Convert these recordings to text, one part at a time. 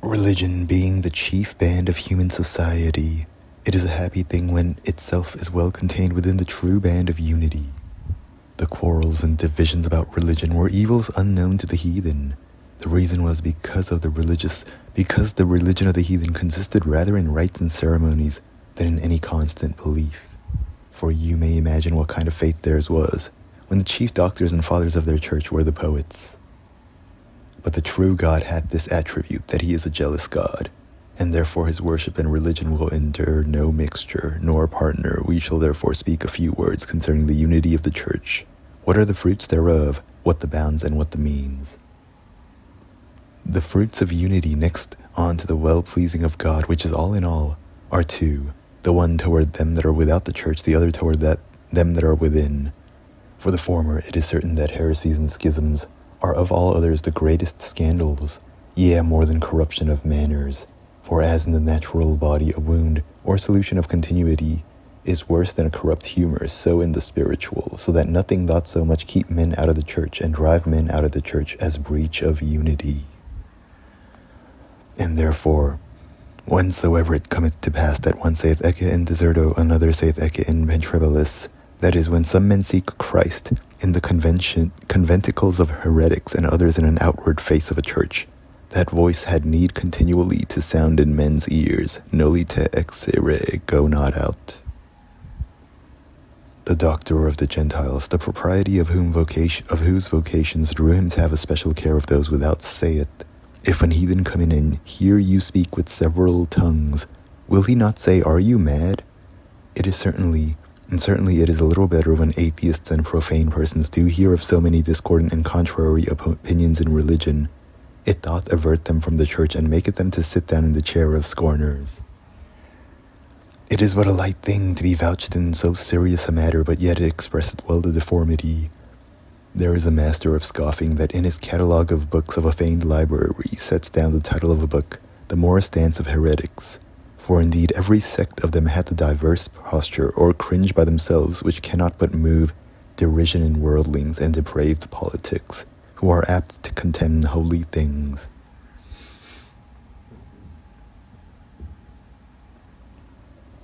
Religion being the chief band of human society, it is a happy thing when itself is well contained within the true band of unity. The quarrels and divisions about religion were evils unknown to the heathen. The reason was because the religion of the heathen consisted rather in rites and ceremonies than in any constant belief. For you may imagine what kind of faith theirs was, when the chief doctors and fathers of their church were the poets. But the true God hath this attribute, that he is a jealous God, and therefore his worship and religion will endure no mixture, nor partner. We shall therefore speak a few words concerning the unity of the church. What are the fruits thereof, what the bounds, and what the means? The fruits of unity next on to the well-pleasing of God, which is all in all, are two, the one toward them that are without the church, the other toward them that are within. For the former, it is certain that heresies and schisms are of all others the greatest scandals, yea, more than corruption of manners. For as in the natural body a wound, or solution of continuity, is worse than a corrupt humor, so in the spiritual, so that nothing doth so much keep men out of the church, and drive men out of the church, as breach of unity. And therefore, whensoever it cometh to pass that one saith Ecce in deserto, another saith Ecce in ventribilis, that is, when some men seek Christ in the conventicles of heretics, and others in an outward face of a church, that voice had need continually to sound in men's ears, noli te exire, go not out. The doctor of the Gentiles, the propriety of whose vocations drew him to have a special care of those without, saith, if an heathen come in and hear you speak with several tongues, will he not say, are you mad? Certainly it is a little better when atheists and profane persons do hear of so many discordant and contrary opinions in religion. It doth avert them from the church, and maketh them to sit down in the chair of scorners. It is but a light thing to be vouched in so serious a matter, but yet it expresseth well the deformity. There is a master of scoffing that in his catalogue of books of a feigned library sets down the title of a book, The Morris Dance of Heretics. For indeed every sect of them hath a diverse posture, or cringe by themselves, which cannot but move derision in worldlings and depraved politics, who are apt to contemn holy things.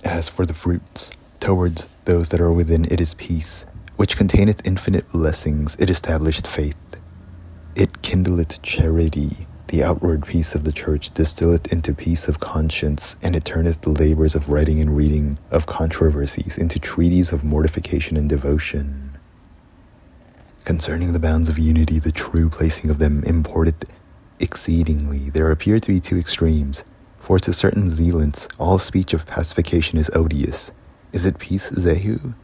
As for the fruits, towards those that are within it is peace, which containeth infinite blessings. It established faith. It kindleth charity. The outward peace of the church distilleth into peace of conscience, and it turneth the labors of writing and reading of controversies into treaties of mortification and devotion. Concerning the bounds of unity, the true placing of them importeth exceedingly. There appear to be two extremes. For to certain zealants, all speech of pacification is odious. Is it peace, Zehu?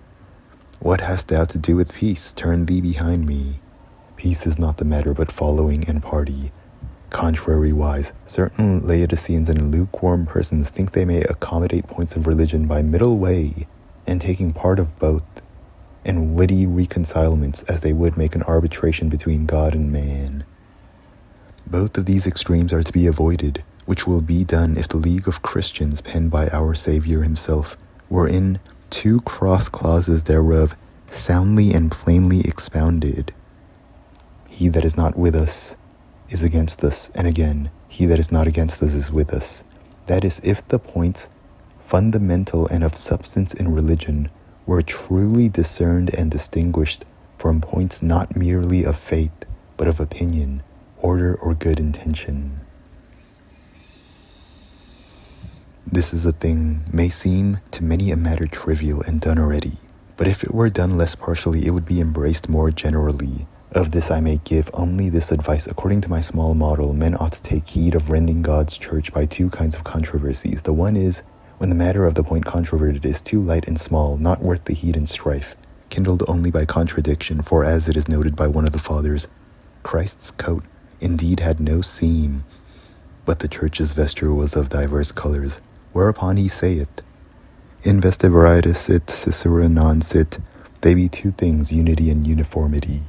What hast thou to do with peace? Turn thee behind me. Peace is not the matter, but following and party. Contrariwise, certain Laodiceans and lukewarm persons think they may accommodate points of religion by middle way, and taking part of both, and witty reconcilements, as they would make an arbitration between God and man. Both of these extremes are to be avoided, which will be done if the League of Christians, penned by our Saviour himself, were in 2 cross clauses thereof soundly and plainly expounded. He that is not with us is against us, and again, he that is not against us is with us. That is, if the points fundamental and of substance in religion were truly discerned and distinguished from points not merely of faith, but of opinion, order, or good intention. This is a thing may seem to many a matter trivial and done already, but if it were done less partially, it would be embraced more generally. Of this I may give only this advice. According to my small model, men ought to take heed of rending God's church by 2 kinds of controversies. The one is, when the matter of the point controverted is too light and small, not worth the heat and strife, kindled only by contradiction, for as it is noted by one of the fathers, Christ's coat indeed had no seam, but the church's vesture was of diverse colors. Whereupon he saith, In vestivitis sit, Cicera non sit, they be 2 things, unity and uniformity.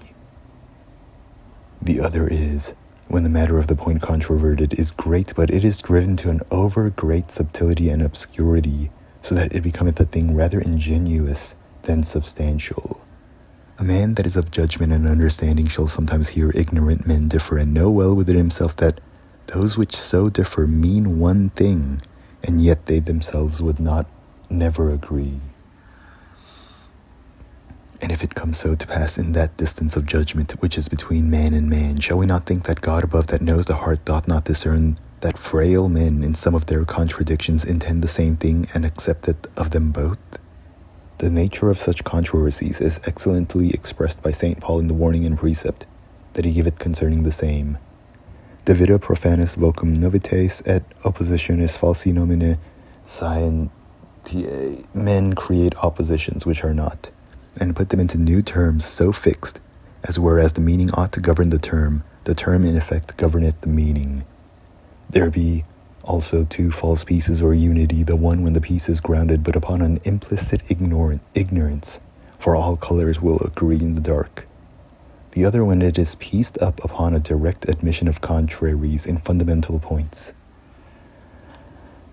The other is, when the matter of the point controverted is great, but it is driven to an over-great subtlety and obscurity, so that it becometh a thing rather ingenious than substantial. A man that is of judgment and understanding shall sometimes hear ignorant men differ, and know well within himself that those which so differ mean one thing, and yet they themselves would never agree. And if it comes so to pass in that distance of judgment which is between man and man, shall we not think that God above that knows the heart doth not discern that frail men in some of their contradictions intend the same thing and accept it of them both? The nature of such controversies is excellently expressed by St. Paul in the warning and precept that he giveth concerning the same. Divida profanis vocum novites et oppositionis falsi nomine scientiae. Men create oppositions which are not, and put them into new terms so fixed, as whereas the meaning ought to govern the term in effect governeth the meaning. There be also two false pieces or unity, the one when the piece is grounded but upon an implicit ignorance, for all colors will agree in the dark. The other when it is pieced up upon a direct admission of contraries in fundamental points.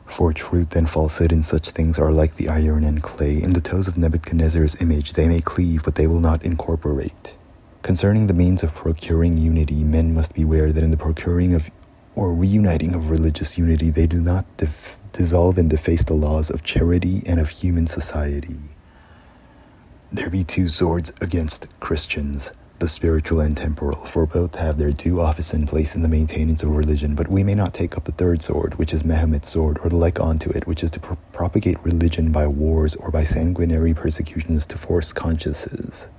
For truth and falsehood in such things are like the iron and clay. In the toes of Nebuchadnezzar's image they may cleave, but they will not incorporate. Concerning the means of procuring unity, men must beware that in the procuring of or reuniting of religious unity, they do not dissolve and deface the laws of charity and of human society. There be two swords against Christians, the spiritual and temporal, for both have their due office and place in the maintenance of religion, but we may not take up the third sword, which is Mahomet's sword, or the like unto it, which is to propagate religion by wars or by sanguinary persecutions to force consciences,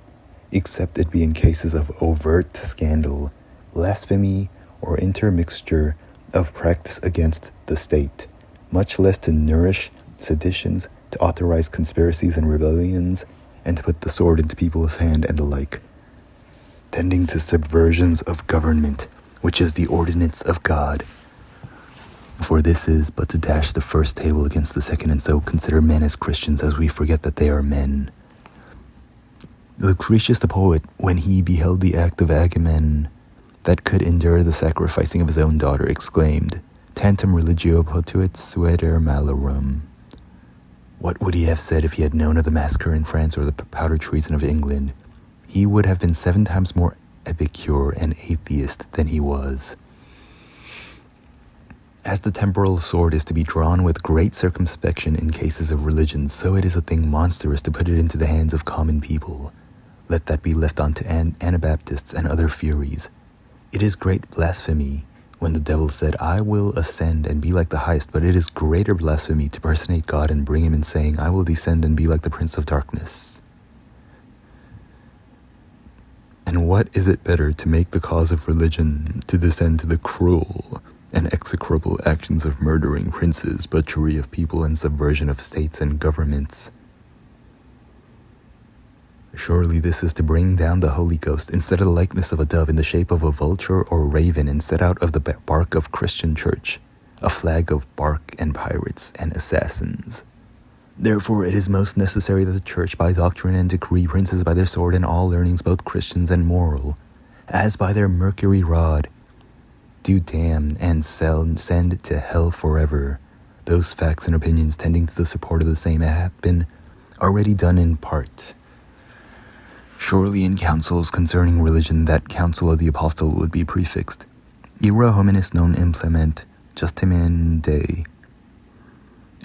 except it be in cases of overt scandal, blasphemy, or intermixture of practice against the state, much less to nourish seditions, to authorize conspiracies and rebellions, and to put the sword into people's hand and the like, tending to subversions of government, which is the ordinance of God. For this is but to dash the first table against the second, and so consider men as Christians, as we forget that they are men. Lucretius the poet, when he beheld the act of Agamemnon, that could endure the sacrificing of his own daughter, exclaimed, Tantum religio potuit suader malorum. What would he have said if he had known of the massacre in France or the powder treason of England? He would have been 7 times more epicure and atheist than he was. As the temporal sword is to be drawn with great circumspection in cases of religion, so it is a thing monstrous to put it into the hands of common people. Let that be left unto Anabaptists and other furies. It is great blasphemy when the devil said, I will ascend and be like the highest, but it is greater blasphemy to personate God and bring him in saying, I will descend and be like the prince of darkness. And what is it better to make the cause of religion to descend to the cruel and execrable actions of murdering princes, butchery of people, and subversion of states and governments? Surely this is to bring down the Holy Ghost instead of the likeness of a dove in the shape of a vulture or raven, and set out of the bark of Christian church, a flag of bark and pirates and assassins. Therefore it is most necessary that the church by doctrine and decree, princes by their sword, and all learnings both Christians and moral, as by their mercury rod, do damn and send to hell forever those facts and opinions tending to the support of the same that hath been already done in part. Surely in councils concerning religion that counsel of the apostle would be prefixed, Ira hominis non implement justimen Dei.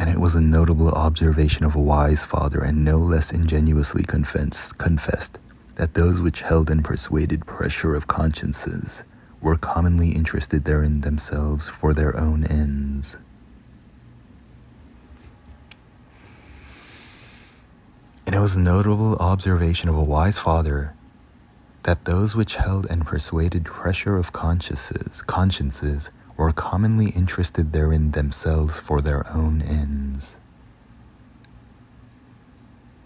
And it was a notable observation of a wise father, and no less ingenuously confessed, that those which held and persuaded pressure of consciences were commonly interested therein themselves for their own ends. And it was a notable observation of a wise father that those which held and persuaded pressure of consciences were commonly interested therein themselves for their own ends.